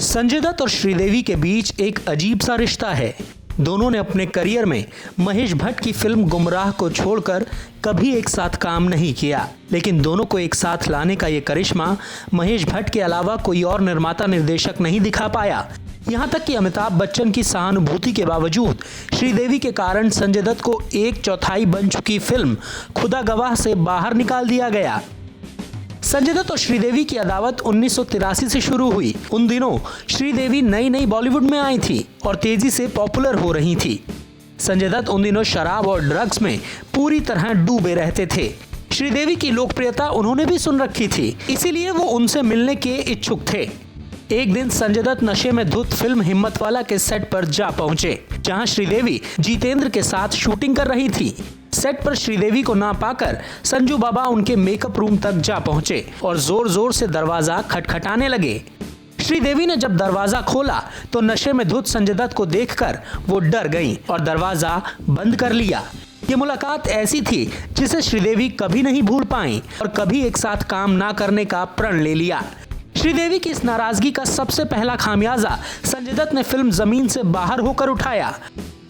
संजय दत्त और श्रीदेवी के बीच एक अजीब सा रिश्ता है। दोनों ने अपने करियर में महेश भट्ट की फिल्म गुमराह को छोड़कर कभी एक साथ काम नहीं किया, लेकिन दोनों को एक साथ लाने का ये करिश्मा महेश भट्ट के अलावा कोई और निर्माता निर्देशक नहीं दिखा पाया। यहाँ तक कि अमिताभ बच्चन की सहानुभूति के बावजूद श्रीदेवी के कारण संजय दत्त को 1/4 बन चुकी फिल्म खुदा गवाह से बाहर निकाल दिया गया। संजय दत्त और श्रीदेवी की अदावत 1983 से शुरू हुई। उन दिनों श्रीदेवी नई बॉलीवुड में आई थी और तेजी से पॉपुलर हो रही थी। संजय दत्त उन दिनों शराब और ड्रग्स में पूरी तरह डूबे रहते थे। श्रीदेवी की लोकप्रियता उन्होंने भी सुन रखी थी, इसीलिए वो उनसे मिलने के इच्छुक थे। एक दिन संजय दत्त नशे में धुत फिल्म हिम्मतवाला के सेट पर जा पहुंचे, जहां श्रीदेवी जितेंद्र के साथ शूटिंग कर रही थी। सेट पर श्रीदेवी को ना पाकर संजू बाबा उनके मेकअप रूम तक जा पहुंचे और जोर जोर से दरवाजा खटखटाने लगे। श्रीदेवी ने जब दरवाजा खोला तो नशे में धुत संजय दत्त को देखकर वो डर गईं और दरवाजा बंद कर लिया। ये मुलाकात ऐसी थी जिसे श्रीदेवी कभी नहीं भूल पाई और कभी एक साथ काम ना करने का प्रण ले लिया। श्रीदेवी की इस नाराजगी का सबसे पहला खामियाजा संजय दत्त ने फिल्म जमीन से बाहर होकर उठाया।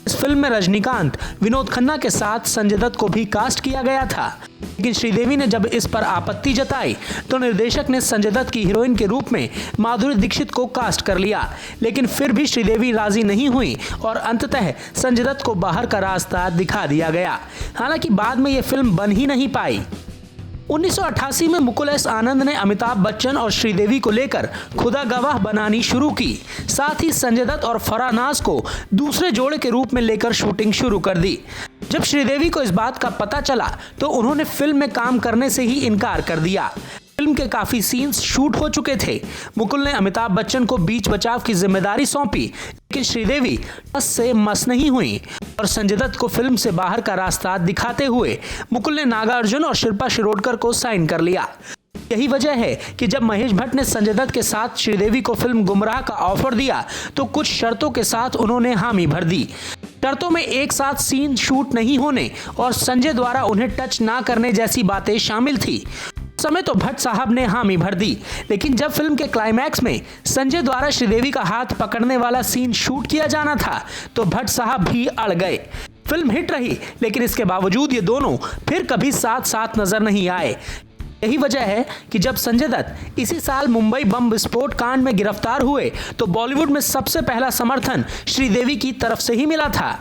इस फिल्म में रजनीकांत, विनोद खन्ना के साथ संजय दत्त को भी कास्ट किया गया था, लेकिन श्रीदेवी ने जब इस पर आपत्ति जताई तो निर्देशक ने संजय दत्त की हीरोइन के रूप में माधुरी दीक्षित को कास्ट कर लिया। लेकिन फिर भी श्रीदेवी राजी नहीं हुई और अंततः संजय दत्त को बाहर का रास्ता दिखा दिया गया। हालांकि बाद में यह फिल्म बन ही नहीं पाई। 1988 में मुकुल एस आनंद ने अमिताभ बच्चन और श्रीदेवी को लेकर खुदा गवाह बनानी शुरू की। साथ ही संजय दत्त और फराह नाज को दूसरे जोड़े के रूप में लेकर शूटिंग शुरू कर दी। जब श्रीदेवी को इस बात का पता चला तो उन्होंने फिल्म में काम करने से ही इनकार कर दिया। फिल्म के काफी सीन्स शूट हो चुके थे। मुकुल ने अमिताभ बच्चन को बीच बचाव की जिम्मेदारी सौंपी, लेकिन श्रीदेवी बस से मस नहीं हुई और संजय दत्त को फिल्म से बाहर का रास्ता दिखाते हुए मुकुल ने नागार्जुन और शिल्पा शिरोडकर को साइन कर लिया। यही वजह है कि जब महेश भट्ट ने संजय दत्त के साथ श्रीदेवी को फिल्म गुमराह का ऑफर दिया तो कुछ शर्तों के साथ उन्होंने हामी भर दी। शर्तों में एक साथ सीन शूट नहीं होने और संजय द्वारा उन्हें टच ना करने जैसी बातें शामिल थी। समय तो भट्ट साहब ने हामी भर दी, लेकिन जब फिल्म के क्लाइमैक्स में संजय द्वारा श्रीदेवी का हाथ पकड़ने वाला सीन शूट किया जाना था तो भट्ट साहब भी अड़ गए। फिल्म हिट रही, लेकिन इसके बावजूद ये दोनों फिर कभी साथ नजर नहीं आए। यही वजह है कि जब संजय दत्त इसी साल मुंबई बम विस्फोट कांड में गिरफ्तार हुए तो बॉलीवुड में सबसे पहला समर्थन श्रीदेवी की तरफ से ही मिला था।